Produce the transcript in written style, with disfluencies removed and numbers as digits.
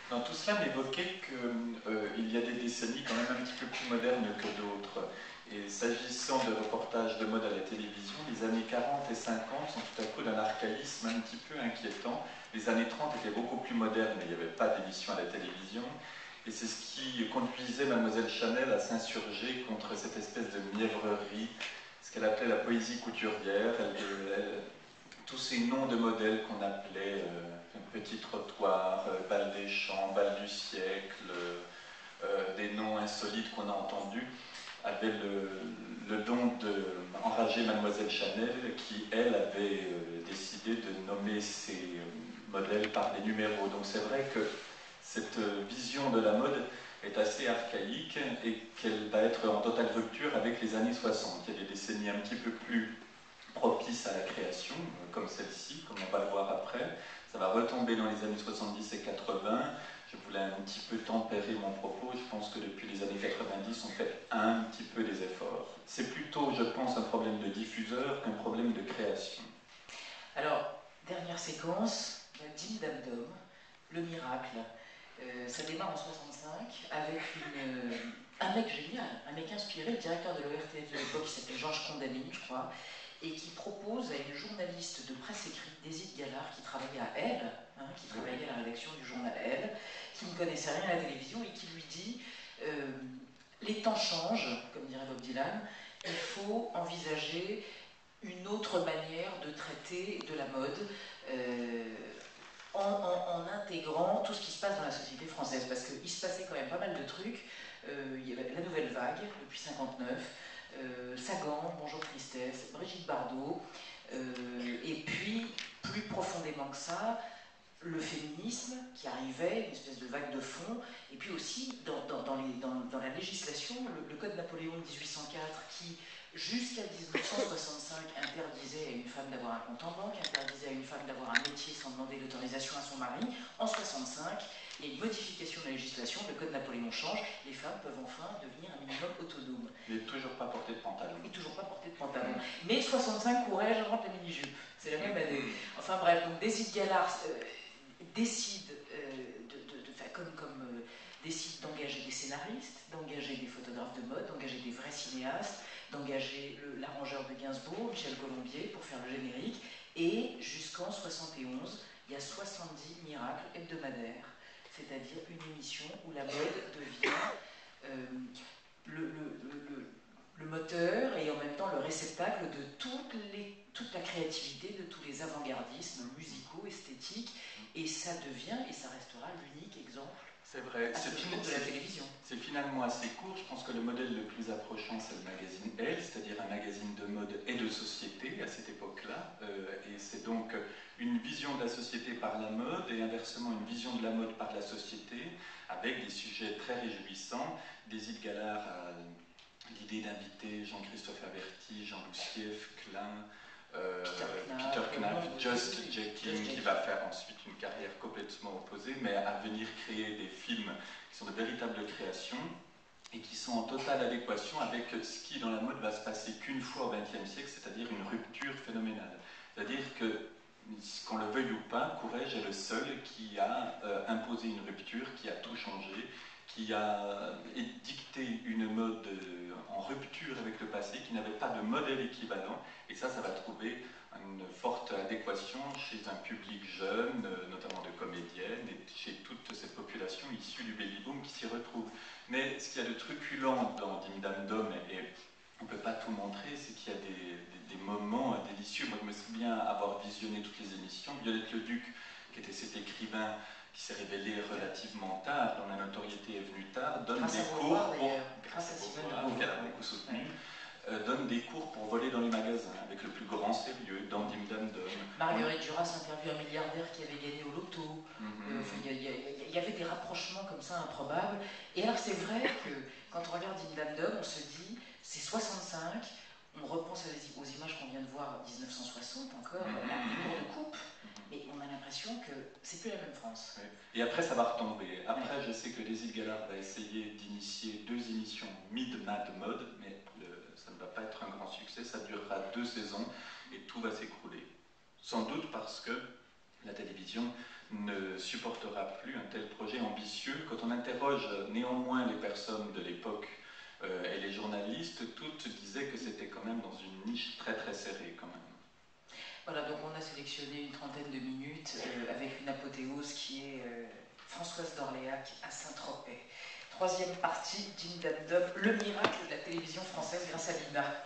Dans tout cela m'évoquait qu'il y a des décennies quand même un petit peu plus modernes que d'autres. Et s'agissant de reportages de mode à la télévision, les années 40 et 50 sont tout à coup d'un archaïsme un petit peu inquiétant. Les années 30 étaient beaucoup plus modernes, mais il n'y avait pas d'émission à la télévision. Et c'est ce qui conduisait Mademoiselle Chanel à s'insurger contre cette espèce de mièvrerie, ce qu'elle appelait la poésie couturière. Tous ces noms de modèles qu'on appelait Petit Trottoir, Bal des Champs, Bal du siècle, des noms insolites qu'on a entendus, avaient le don d'enrager Mademoiselle Chanel, qui, elle, avait décidé de nommer ses modèles par des numéros. Donc c'est vrai que cette vision de la mode est assez archaïque et qu'elle va être en totale rupture avec les années 60. Il y a des décennies un petit peu plus propice à la création, comme celle-ci, comme on va le voir après. Ça va retomber dans les années 70 et 80. Je voulais un petit peu tempérer mon propos. Je pense que depuis les années 90, on fait un petit peu des efforts. C'est plutôt, je pense, un problème de diffuseur qu'un problème de création. Alors, dernière séquence, la Dîme Dame d'Homme, le miracle. Ça démarre en 65 avec un mec génial, un mec inspiré, le directeur de l'ORTF de l'époque, qui s'appelait Georges Condamine, je crois, et qui propose à une journaliste de presse écrite, Déside Gallard, qui travaillait à Elle, qui travaillait à la rédaction du journal Elle, qui ne connaissait rien à la télévision, et qui lui dit les temps changent, comme dirait Bob Dylan, il faut envisager une autre manière de traiter de la mode en intégrant tout ce qui se passe dans la société française, parce qu'il se passait quand même pas mal de trucs. Il y avait la nouvelle vague depuis 59, Sagan, Bonjour Tristesse, Brigitte Bardot, et puis plus profondément que ça, le féminisme qui arrivait, une espèce de vague de fond, et puis aussi dans la législation, le Code Napoléon de 1804 qui, jusqu'à 1965, interdisait à une femme d'avoir un compte en banque, interdisait à une femme d'avoir un métier sans demander l'autorisation à son mari. En 65, il y a une modification de la législation, le Code Napoléon change, les femmes peuvent enfin devenir un minimum autonome. Mais toujours pas porter de pantalon. Et toujours pas porter de pantalon. Mais 65 courait, j'invente la mini-jupe. C'est la même année. Enfin bref, donc Déside Gallard décide décide d'engager des scénaristes, d'engager des photographes de mode, d'engager des vrais cinéastes, d'engager l'arrangeur de Gainsbourg, Michel Colombier, pour faire le générique. Et jusqu'en 71, il y a 70 miracles hebdomadaires, c'est-à-dire une émission où la mode devient le moteur et en même temps le réceptacle de toute la créativité, de tous les avant-gardismes musicaux, esthétiques, et ça devient et ça restera l'unique exemple. C'est vrai, de la télévision. C'est finalement assez court. Je pense que le modèle le plus approchant, c'est le magazine Elle, c'est-à-dire un magazine de mode et de société à cette époque-là. Et c'est donc une vision de la société par la mode et inversement une vision de la mode par la société, avec des sujets très réjouissants. Déside Gallard a l'idée d'inviter Jean-Christophe Averty, Jean Loussieff, Klein, Peter Knapp, Just Jacking, qui va faire ensuite une carrière complètement opposée, mais à venir créer des films qui sont de véritables créations et qui sont en totale adéquation avec ce qui dans la mode va se passer qu'une fois au XXe siècle, c'est-à-dire une rupture phénoménale. C'est-à-dire que, qu'on le veuille ou pas, Courrèges est le seul qui a imposé une rupture, qui a tout changé, qui a dicté une mode en rupture avec le passé, qui n'avait pas de modèle équivalent, et ça va trouver une forte adéquation chez un public jeune, notamment de comédiennes, et chez toute cette population issue du baby-boom qui s'y retrouve. Mais ce qu'il y a de truculent dans Dîme Dame d'Homme, et on ne peut pas tout montrer, c'est qu'il y a des moments délicieux. Moi, je me souviens avoir visionné toutes les émissions. Violette Leduc, qui était cet écrivain qui s'est révélé relativement tard, dont la notoriété est venue tard, donne grâce des cours pour, grâce à Simone de qu'elle a beaucoup soutenu, donne des cours pour voler dans les magasins, avec le plus grand sérieux, dans Dîme Dame d'Homme. Marguerite Duras interviewe un milliardaire qui avait gagné au loto. Il y avait des rapprochements comme ça improbables. Et alors c'est vrai que quand on regarde Dîme Dame d'Homme, on se dit, c'est 65, on repense aux images qu'on vient de voir 1960 encore, les cours de coupe, mais on a l'impression que c'est plus la même France. Oui. Et après, ça va retomber. Après, je sais que Déside Gallard va essayer d'initier 2 émissions Mid-Mad Mode, mais ça ne va pas être un grand succès, ça durera 2 saisons et tout va s'écrouler. Sans doute parce que la télévision ne supportera plus un tel projet ambitieux. Quand on interroge néanmoins les personnes de l'époque et les journalistes, toutes disaient que c'était quand même dans une niche très très serrée quand même. Voilà, donc on a sélectionné une trentaine de minutes avec une apothéose qui est Françoise d'Orléac à Saint-Tropez. Troisième partie, Ding Dam Dum, le miracle de la télévision française grâce à Lina.